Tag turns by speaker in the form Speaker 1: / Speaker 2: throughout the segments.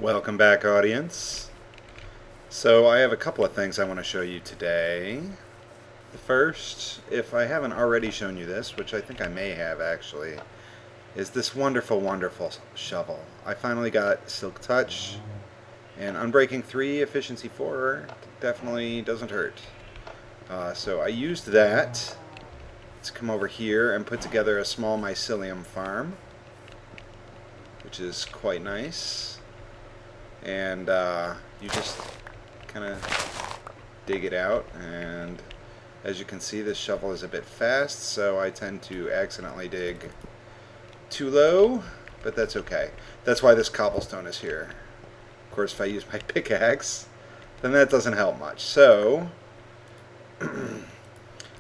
Speaker 1: Welcome back, audience. So I have a couple of things I want to show you today. The first, if I haven't already shown you this, which I think I may have actually, is this wonderful, wonderful shovel. I finally got Silk Touch, and Unbreaking 3, Efficiency 4 definitely doesn't hurt. So I used that to come over here and put together a small mycelium farm, which is quite nice. And you just kind of dig it out, and as you can see, this shovel is a bit fast, so I tend to accidentally dig too low, but that's okay. That's why this cobblestone is here. Of course, if I use my pickaxe, then that doesn't help much. So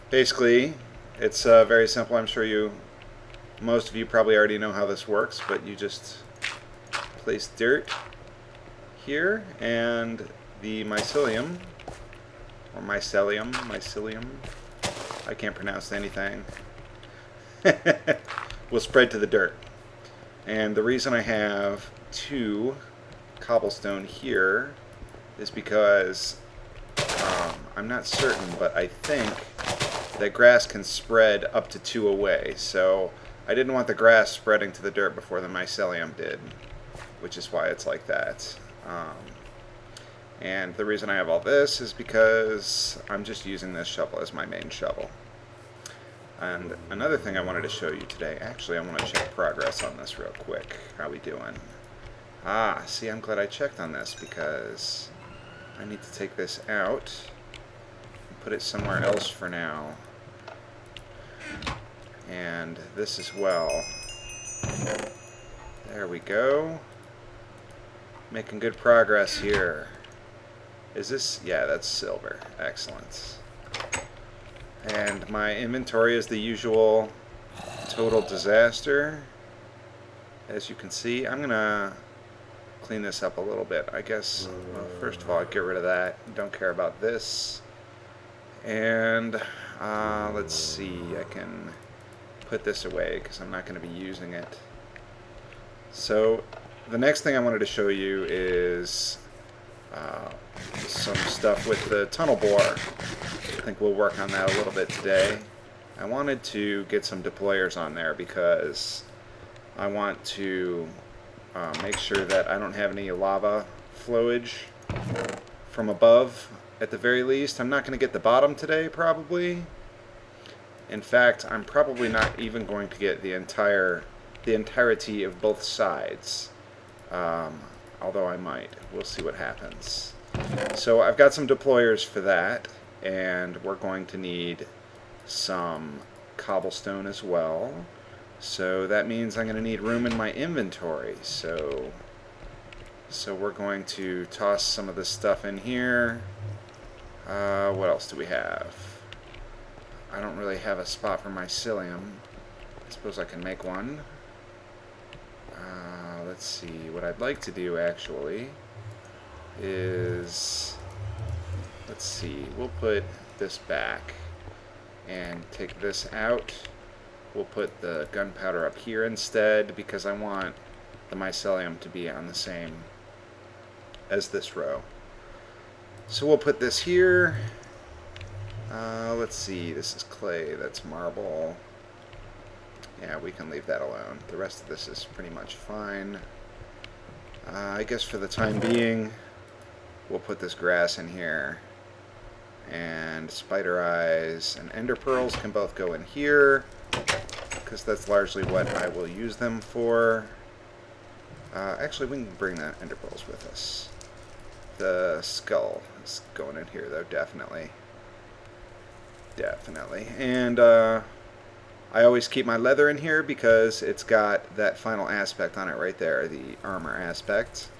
Speaker 1: basically, it's very simple. I'm sure most of you probably already know how this works, but you just place dirt here, and the mycelium, or mycelium, I can't pronounce anything, will spread to the dirt. And the reason I have 2 cobblestone here is because I'm not certain, but I think that grass can spread up to 2 away, so I didn't want the grass spreading to the dirt before the mycelium did, which is why it's like that. And the reason I have all this is because I'm just using this shovel as my main shovel. And another thing I wanted to show you today, actually I want to check progress on this real quick. How we doing? See, I'm glad I checked on this because I need to take this out and put it somewhere else for now. And this as well. There we go. Making good progress here. Is this? Yeah, that's silver. Excellent. And my inventory is the usual total disaster. As you can see, I'm gonna clean this up a little bit. I guess, well, first of all, I'd get rid of that. Don't care about this. And let's see, I can put this away because I'm not going to be using it. So the next thing I wanted to show you is some stuff with the tunnel bore. I think we'll work on that a little bit today. I wanted to get some deployers on there because I want to make sure that I don't have any lava flowage from above at the very least. I'm not going to get the bottom today, probably. In fact, I'm probably not even going to get the entirety of both sides. Although I might. We'll see what happens. So I've got some deployers for that, and we're going to need some cobblestone as well. So that means I'm going to need room in my inventory. So we're going to toss some of this stuff in here. What else do we have? I don't really have a spot for mycelium. I suppose I can make one. Let's see. What I'd like to do actually is, let's see, we'll put this back and take this out. We'll put the gunpowder up here instead because I want the mycelium to be on the same as this row. So we'll put this here. Let's see, this is clay, that's marble. Yeah, we can leave that alone. The rest of this is pretty much fine. I guess for the time being, we'll put this grass in here. And spider eyes and ender pearls can both go in here, because that's largely what I will use them for. Actually, we can bring the ender pearls with us. The skull is going in here, though, definitely. Definitely. And I always keep my leather in here because it's got that final aspect on it right there, the armor aspect.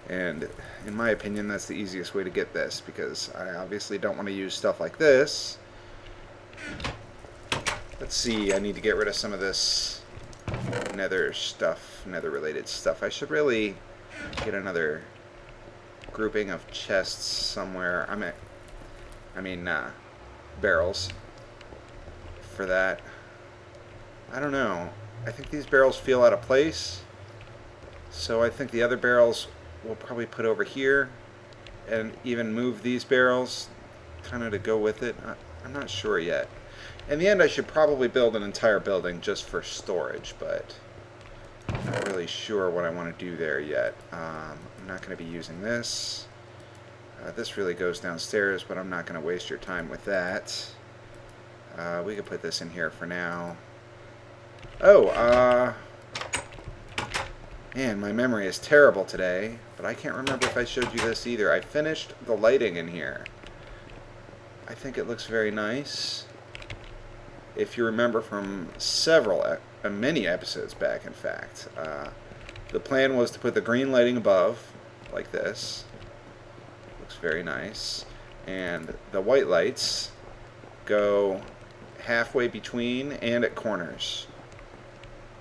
Speaker 1: And in my opinion, that's the easiest way to get this, because I obviously don't want to use stuff like this. Let's see, I need to get rid of some of this nether stuff, nether related stuff. I should really get another grouping of chests somewhere. I mean barrels for that. I don't know. I think these barrels feel out of place, so I think the other barrels we'll probably put over here and even move these barrels kind of to go with it. I'm not sure yet. In the end, I should probably build an entire building just for storage, but I'm not really sure what I want to do there yet. I'm not going to be using this. This really goes downstairs, but I'm not going to waste your time with that. We could put this in here for now. Oh, man, my memory is terrible today, but I can't remember if I showed you this either. I finished the lighting in here. I think it looks very nice. If you remember from many episodes back, in fact, the plan was to put the green lighting above, like this. Looks very nice. And the white lights go halfway between and at corners.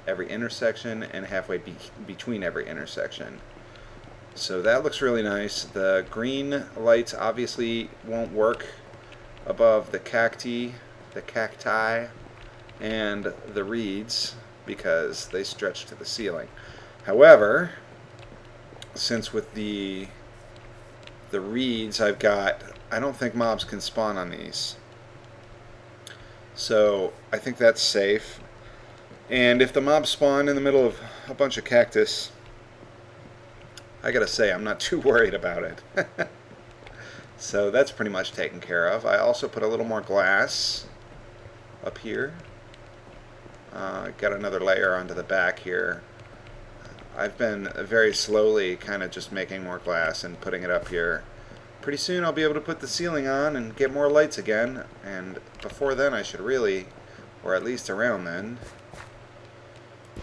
Speaker 1: Every intersection and halfway between every intersection. So that looks really nice. The green lights obviously won't work above the cacti, and the reeds because they stretch to the ceiling. However, since with the reeds I don't think mobs can spawn on these. So I think that's safe. And if the mobs spawn in the middle of a bunch of cactus, I gotta say I'm not too worried about it. So that's pretty much taken care of. I also put a little more glass up here. Got another layer onto the back here. I've been very slowly kind of just making more glass and putting it up here. Pretty soon I'll be able to put the ceiling on and get more lights again, and before then I should really, or at least around then,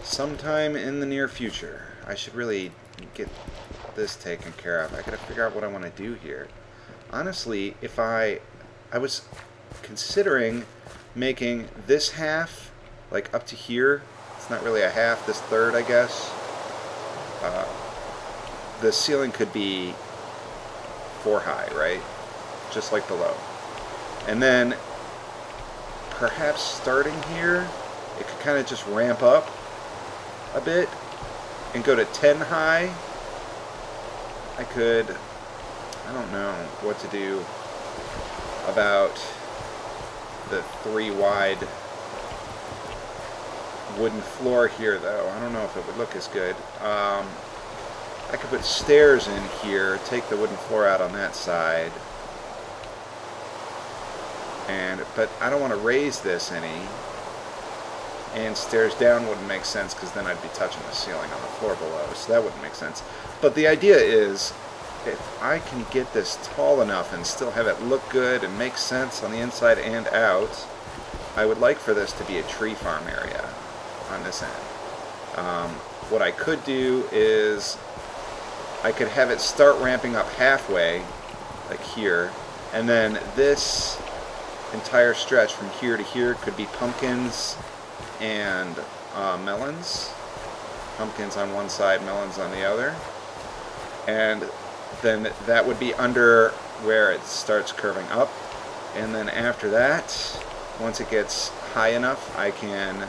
Speaker 1: sometime in the near future, I should really get this taken care of. I gotta figure out what I want to do here. Honestly, if I was considering making this half like up to here. It's not really a half, this third, I guess. The ceiling could be 4 high, right? Just like below. And then perhaps starting here, it could kind of just ramp up a bit and go to 10 high. I don't know what to do about the 3 wide wooden floor here, though. I don't know if it would look as good. I could put stairs in here, take the wooden floor out on that side, but I don't want to raise this any, and stairs down wouldn't make sense because then I'd be touching the ceiling on the floor below, so that wouldn't make sense. But the idea is, if I can get this tall enough and still have it look good and make sense on the inside and out, I would like for this to be a tree farm area on this end. What I could do is I could have it start ramping up halfway, like here, and then this entire stretch from here to here could be pumpkins and melons. Pumpkins on one side, melons on the other. And then that would be under where it starts curving up. And then after that, once it gets high enough, I can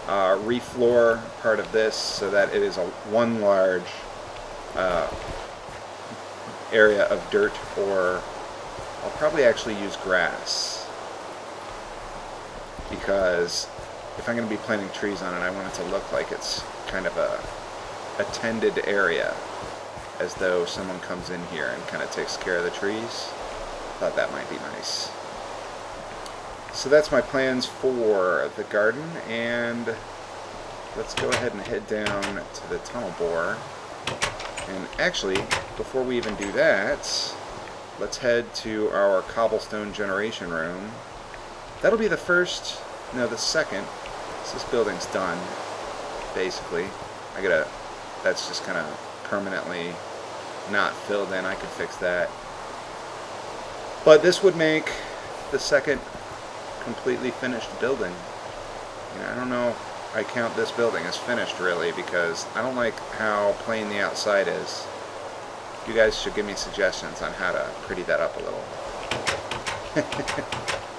Speaker 1: refloor part of this so that it is one large area of dirt, or I'll probably actually use grass, because if I'm going to be planting trees on it, I want it to look like it's kind of a tended area, as though someone comes in here and kind of takes care of the trees. Thought that might be nice. So that's my plans for the garden, and let's go ahead and head down to the tunnel bore. And actually, before we even do that, let's head to our cobblestone generation room. That'll be the second. So this building's done, basically. That's just kind of permanently not filled in. I could fix that. But this would make the second completely finished building. I don't know if I count this building as finished, really, because I don't like how plain the outside is. You guys should give me suggestions on how to pretty that up a little.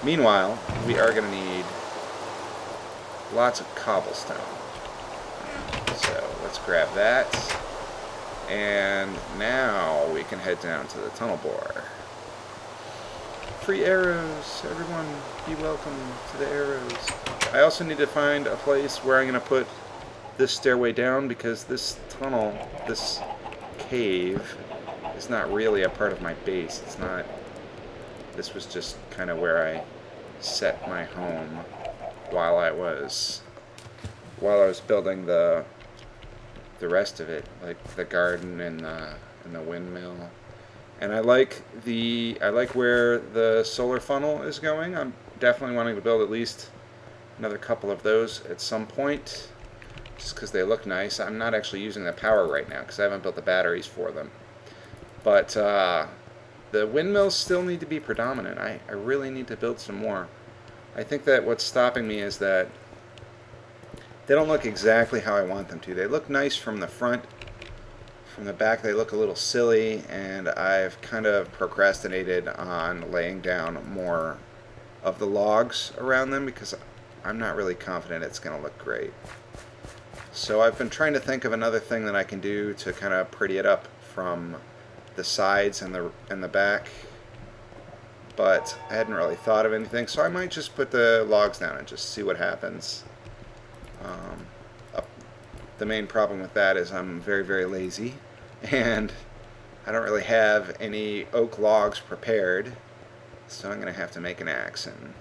Speaker 1: Meanwhile, we are going to need lots of cobblestone. So let's grab that. And now we can head down to the tunnel bore. Free arrows! Everyone, be welcome to the arrows. I also need to find a place where I'm going to put this stairway down, because this tunnel, this cave, is not really a part of my base. It's not. This was just kind of where I set my home while I was building the rest of it, like the garden and the windmill. And I like where the solar funnel is going. I'm definitely wanting to build at least another couple of those at some point, just because they look nice. I'm not actually using the power right now because I haven't built the batteries for them. But the windmills still need to be predominant. I really need to build some more. I think that what's stopping me is that they don't look exactly how I want them to. They look nice from the front. From the back they look a little silly, and I've kind of procrastinated on laying down more of the logs around them because I'm not really confident it's going to look great. So I've been trying to think of another thing that I can do to kind of pretty it up from the sides and the back, but I hadn't really thought of anything, so I might just put the logs down and just see what happens. The main problem with that is I'm very, very lazy, and I don't really have any oak logs prepared, so I'm going to have to make an axe and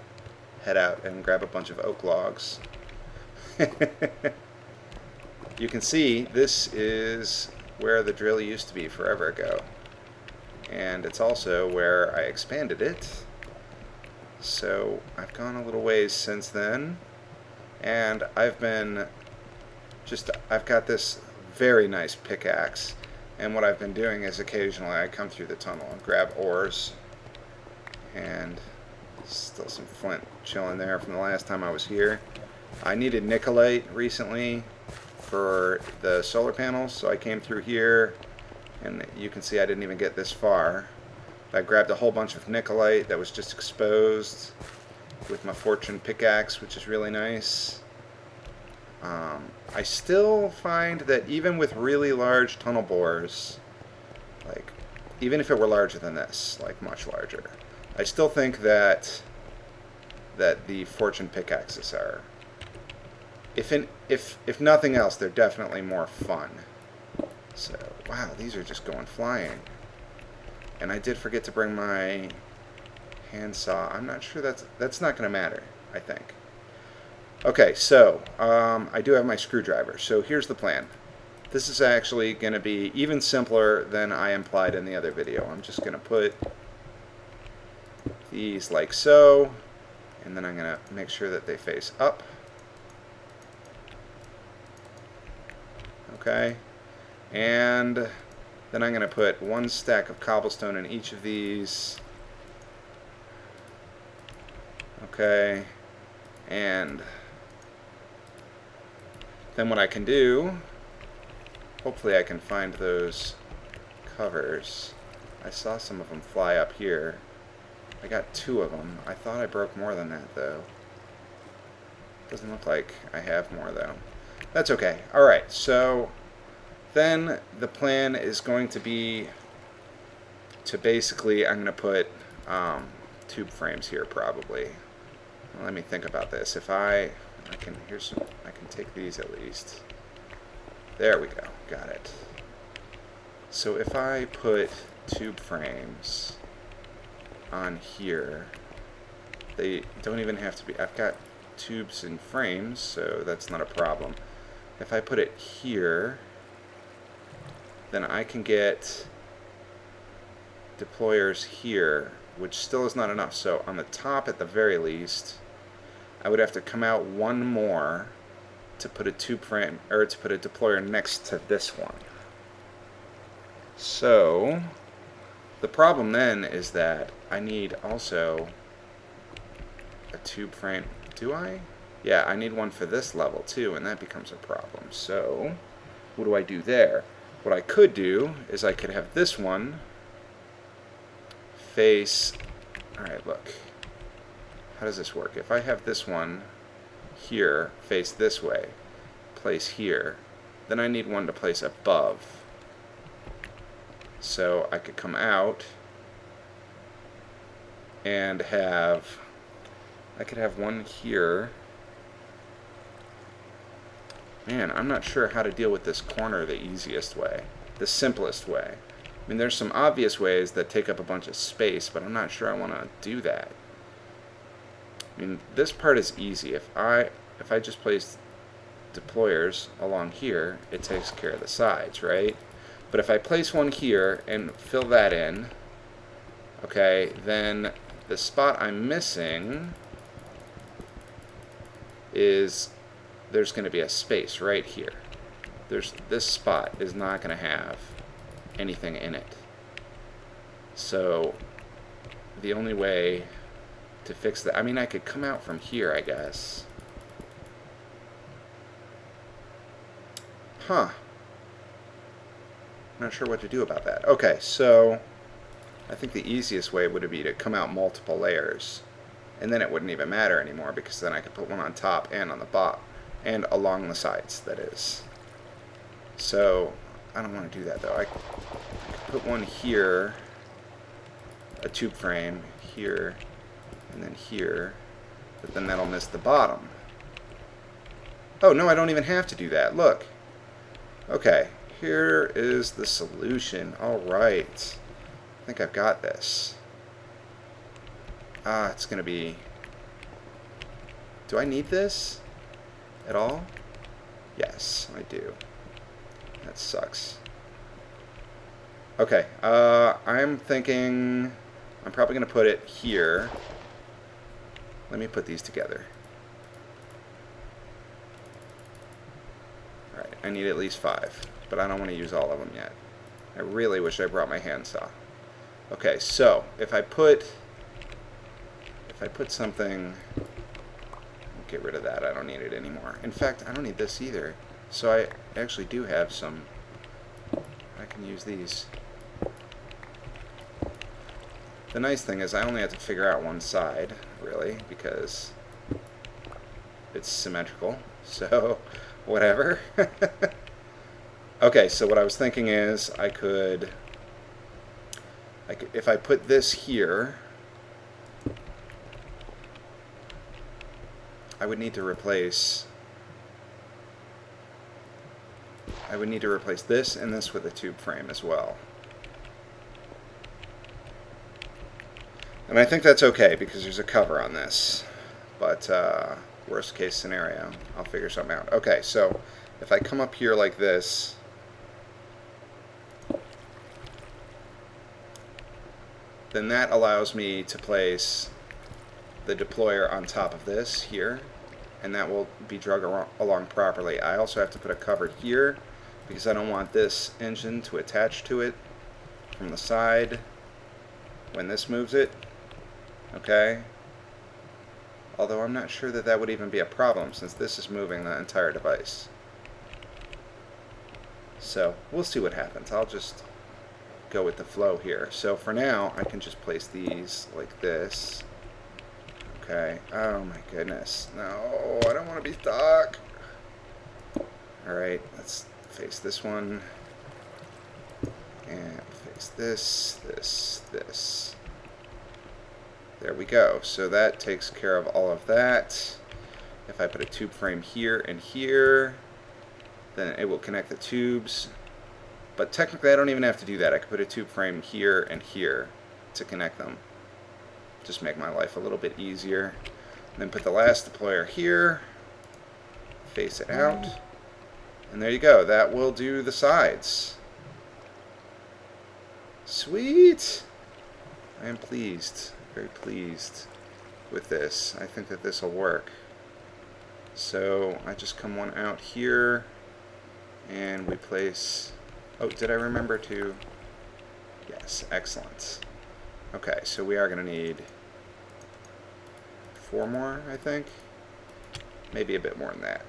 Speaker 1: head out and grab a bunch of oak logs. You can see this is where the drill used to be forever ago, and it's also where I expanded it. So I've gone a little ways since then, and I've got this very nice pickaxe, and what I've been doing is occasionally I come through the tunnel and grab ores, and still some flint chilling there from the last time I was here. I needed Nikolite recently for the solar panels, so I came through here, and you can see I didn't even get this far. I grabbed a whole bunch of Nikolite that was just exposed with my fortune pickaxe, which is really nice. I still find that even with really large tunnel bores, like even if it were larger than this, like much larger, I still think that the fortune pickaxes are, if nothing else, they're definitely more fun. So wow, these are just going flying. And I did forget to bring my handsaw. I'm not sure that's not going to matter, I think. Okay, so I do have my screwdriver. So here's the plan. This is actually going to be even simpler than I implied in the other video. I'm just going to put these like so, and then I'm going to make sure that they face up. Okay, and then I'm going to put one stack of cobblestone in each of these. Okay, and then what I can do, hopefully I can find those covers. I saw some of them fly up here. I got 2 of them. I thought I broke more than that, though. Doesn't look like I have more, though. That's okay. Alright, so then the plan is going to be to basically, I'm going to put tube frames here, probably. Well, let me think about this. If I can take these at least. There we go. Got it. So if I put tube frames on here, they don't even have to be. I've got tubes and frames, so that's not a problem. If I put it here, then I can get deployers here, which still is not enough. So on the top, at the very least, I would have to come out one more to put a tube frame, or to put a deployer next to this one. So the problem then is that I need also a tube frame. Do I? Yeah, I need one for this level too, and that becomes a problem. So what do I do there? What I could do is I could have this one face, alright, look. How does this work? If I have this one here, face this way, place here, then I need one to place above. So I could come out and have, I could have one here. Man, I'm not sure how to deal with this corner the easiest way, the simplest way. I mean, there's some obvious ways that take up a bunch of space, but I'm not sure I want to do that. I mean, this part is easy. If I just place deployers along here, it takes care of the sides, right? But if I place one here and fill that in, okay, then the spot I'm missing is there's going to be a space right here. This spot is not going to have anything in it. So the only way to fix that, I mean, I could come out from here, I guess. Huh. Not sure what to do about that. Okay, so I think the easiest way would be to come out multiple layers, and then it wouldn't even matter anymore, because then I could put one on top and on the bottom and along the sides, that is. So I don't want to do that though. I could put one here, a tube frame here, and then here, but then that'll miss the bottom. Oh no, I don't even have to do that. Look. Okay, here is the solution. Alright. I think I've got this. It's going to be... Do I need this at all? Yes, I do. That sucks. Okay, I'm thinking I'm probably going to put it here. Let me put these together. Alright, I need at least 5, but I don't want to use all of them yet. I really wish I brought my handsaw. Okay, so if I put something, get rid of that, I don't need it anymore. In fact, I don't need this either. So I actually do have some, I can use these. The nice thing is I only have to figure out one side, really, because it's symmetrical, so whatever. Okay, so what I was thinking is I could, if I put this here, I would need to replace this and this with a tube frame as well. And I think that's okay because there's a cover on this. But worst case scenario, I'll figure something out. Okay, so if I come up here like this, then that allows me to place the deployer on top of this here, and that will be drug along properly. I also have to put a cover here because I don't want this engine to attach to it from the side when this moves it. Okay? Although I'm not sure that that would even be a problem since this is moving the entire device. So we'll see what happens. I'll just go with the flow here. So for now, I can just place these like this. Okay. Oh my goodness. No, I don't want to be stuck. Alright, let's face this one. And face this, this. There we go. So that takes care of all of that. If I put a tube frame here and here, then it will connect the tubes. But technically I don't even have to do that. I could put a tube frame here and here to connect them. Just make my life a little bit easier. And then put the last deployer here, face it out, and there you go. That will do the sides. Sweet! I am pleased, very pleased with this. I think that this will work. So I just come one out here, and we place... Oh, did I remember to... Yes, excellent. Okay, so we are going to need 4 more, I think. Maybe a bit more than that.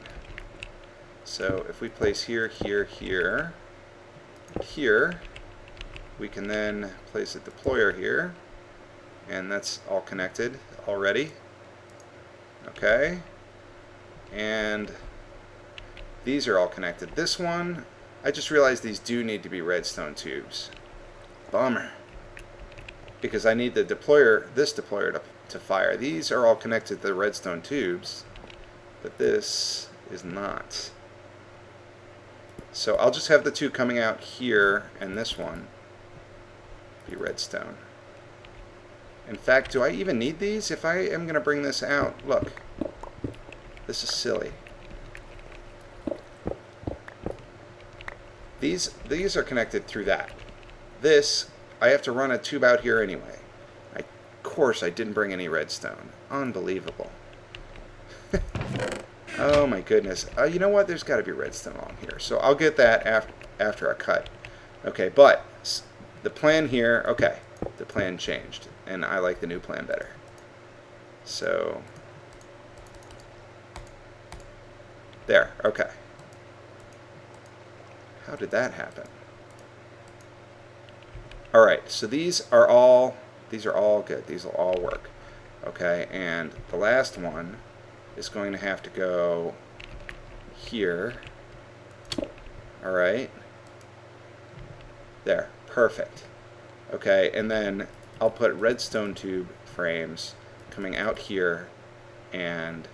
Speaker 1: So if we place here, here, here, here, we can then place a deployer here, and that's all connected already. Okay, and these are all connected. This one, I just realized these do need to be redstone tubes. Bummer. Because I need the deployer, this deployer to fire. These are all connected to the redstone tubes, but this is not. So I'll just have the two coming out here, and this one be redstone. In fact, do I even need these? If I am going to bring this out, look, this is silly. These are connected through that. This, I have to run a tube out here anyway. Of course, I didn't bring any redstone. Unbelievable. Oh my goodness. You know what? There's got to be redstone along here. So I'll get that after I cut. Okay, but the plan here, okay, the plan changed. And I like the new plan better. So, there, okay. How did that happen? Alright, so these are all good. These will all work. Okay, and the last one is going to have to go here. Alright. There, perfect. Okay, and then I'll put redstone tube frames coming out here and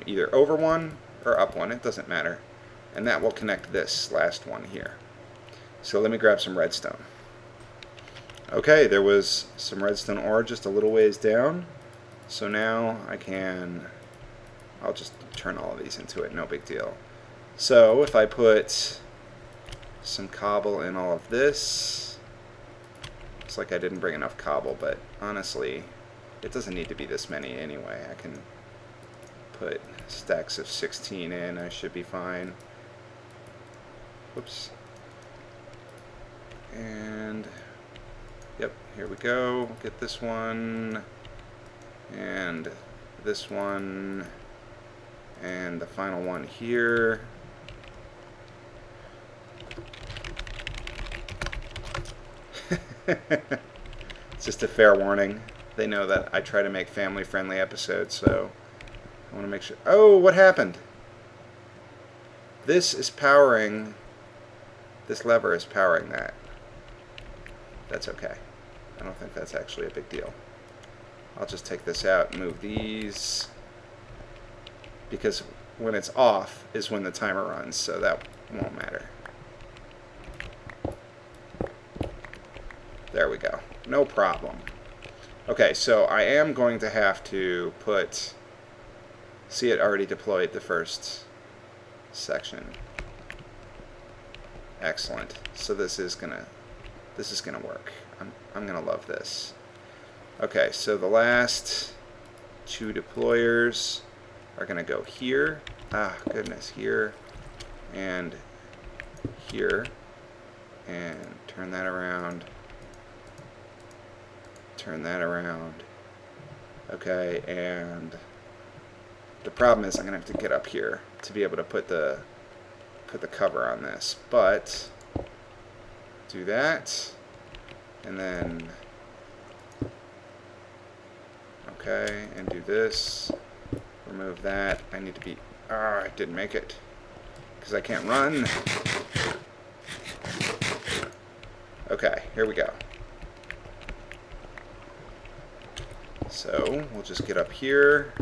Speaker 1: either over one or up one, it doesn't matter. And that will connect this last one here. So let me grab some redstone. Okay, there was some redstone ore just a little ways down. So now I'll just turn all of these into it, no big deal. So if I put some cobble in all of this, looks like I didn't bring enough cobble, but honestly, it doesn't need to be this many anyway. I can put stacks of 16 in, I should be fine. Whoops. And yep, here we go. Get this one and this one and the final one here. It's just a fair warning. They know that I try to make family-friendly episodes, so I want to make sure. Oh, what happened? This is powering. This lever is powering that. That's okay. I don't think that's actually a big deal. I'll just take this out and move these, because when it's off is when the timer runs, so that won't matter. There we go. No problem. Okay, so I am going to have to put... See, it already deployed the first section. Excellent. So this is gonna work. I'm gonna love this. Okay, so the last two deployers are gonna go here. Ah, goodness, here and here, and turn that around. Turn that around. Okay, and the problem is I'm gonna have to get up here to be able to put the cover on this, but do that, and then okay, and do this, remove that. I need to be, I didn't make it because I can't run. Okay, here we go. So we'll just get up here.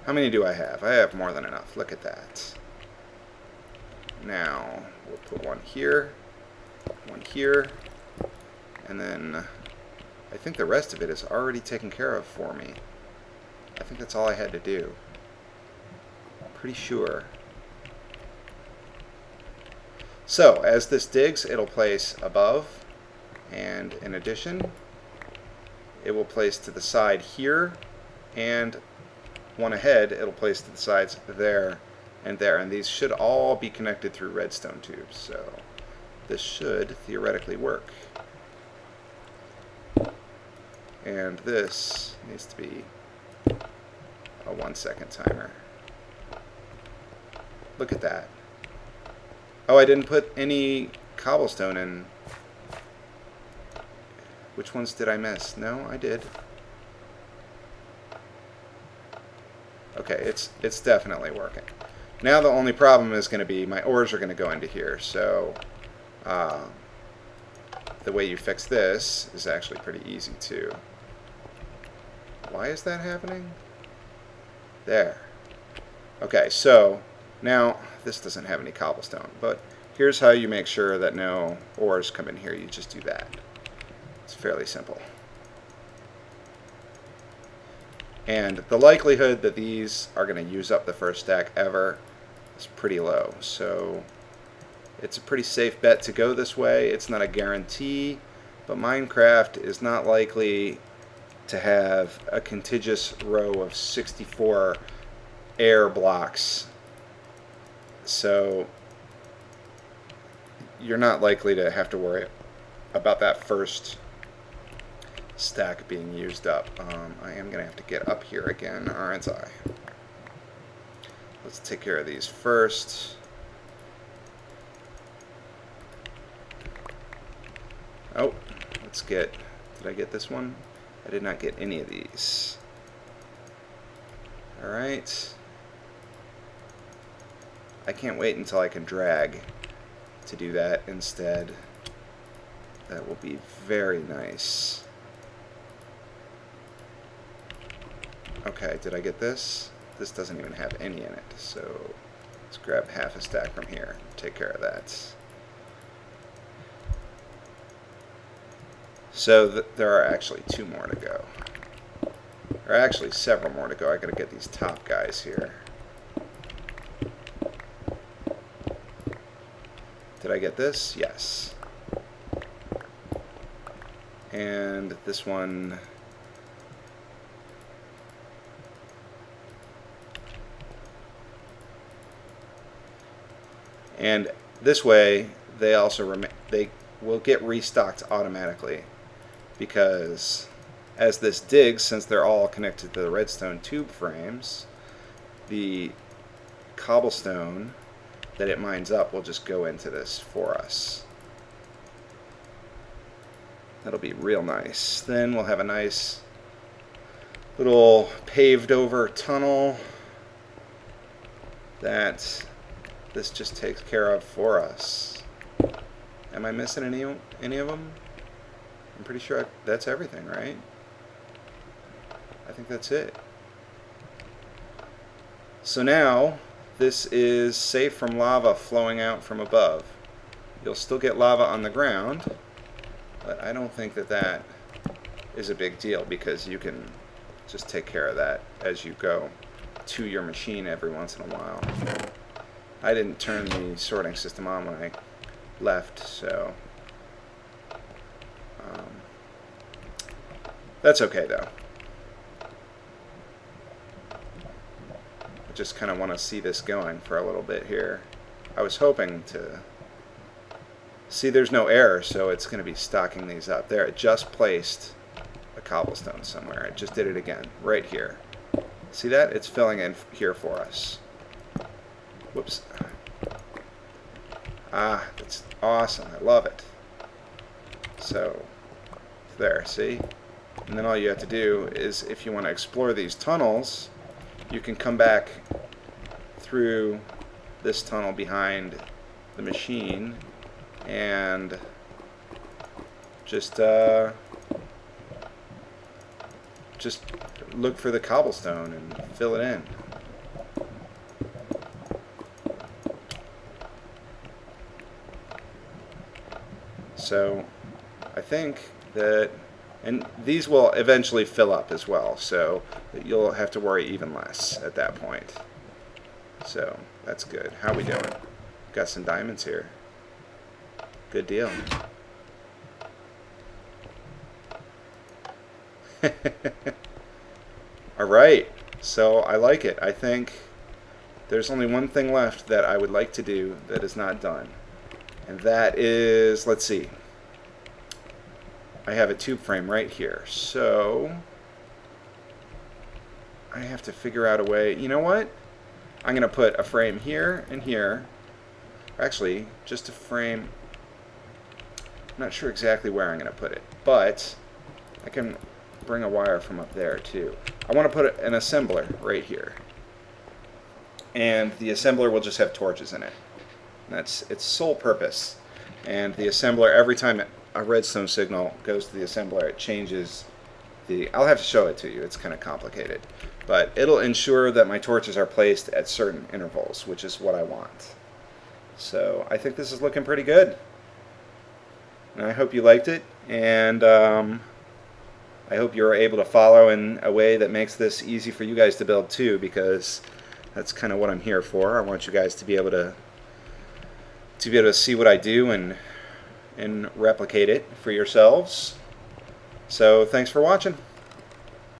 Speaker 1: How many do I have? I have more than enough. Look at that. Now we'll put one here, and then I think the rest of it is already taken care of for me. I think that's all I had to do. I'm pretty sure. So as this digs, it'll place above, and in addition, it will place to the side here, and one ahead, it'll place to the sides there and there, and these should all be connected through redstone tubes, so this should theoretically work. And this needs to be a 1 second timer. Look at that. Oh, I didn't put any cobblestone in. Which ones did I miss? No, I did. Okay, it's definitely working. Now the only problem is going to be my ores are going to go into here. So the way you fix this is actually pretty easy too. Why is that happening? There. Okay, so now this doesn't have any cobblestone, but here's how you make sure that no ores come in here. You just do that. It's fairly simple. And the likelihood that these are going to use up the first stack ever is pretty low. So it's a pretty safe bet to go this way. It's not a guarantee, but Minecraft is not likely to have a contiguous row of 64 air blocks. So you're not likely to have to worry about that first stack being used up. I am going to have to get up here again, aren't I? Let's take care of these first. Oh, let's get... Did I get this one? I did not get any of these. Alright. I can't wait until I can drag to do that instead. That will be very nice. Okay, did I get this? This doesn't even have any in it, so let's grab half a stack from here and take care of that. So there are actually 2 more to go. There are actually several more to go. I gotta get these top guys here. Did I get this? Yes. And this one... And this way, they also they will get restocked automatically, because as this digs, since they're all connected to the redstone tube frames, the cobblestone that it mines up will just go into this for us. That'll be real nice. Then we'll have a nice little paved over tunnel that this just takes care of for us. Am I missing any of them? I'm pretty sure that's everything, right? I think that's it. So now this is safe from lava flowing out from above. You'll still get lava on the ground, but I don't think that that is a big deal, because you can just take care of that as you go to your machine every once in a while. I didn't turn the sorting system on when I left, so that's okay though. I just kind of want to see this going for a little bit here. I was hoping to see there's no error, so it's going to be stocking these up. There, it just placed a cobblestone somewhere. It just did it again, right here. See that? It's filling in here for us. Whoops. Ah, that's awesome. I love it. So, there, see? And then all you have to do is, if you want to explore these tunnels, you can come back through this tunnel behind the machine and just look for the cobblestone and fill it in. So I think that, and these will eventually fill up as well, so that you'll have to worry even less at that point. So that's good. How we doing? Got some diamonds here. Good deal. Alright, so I like it. I think there's only one thing left that I would like to do that is not done. And that is, let's see, I have a tube frame right here, so I have to figure out a way. You know what? I'm going to put a frame here and here. Actually, just a frame. I'm not sure exactly where I'm going to put it, but I can bring a wire from up there too. I want to put an assembler right here. and the assembler will just have torches in it. That's its sole purpose. And the assembler, every time a redstone signal goes to the assembler, it changes the... I'll have to show it to you. It's kind of complicated. But it'll ensure that my torches are placed at certain intervals, which is what I want. So I think this is looking pretty good. And I hope you liked it. And I hope you're able to follow in a way that makes this easy for you guys to build too, because that's kind of what I'm here for. I want you guys to be able to see what I do and replicate it for yourselves. So thanks for watching.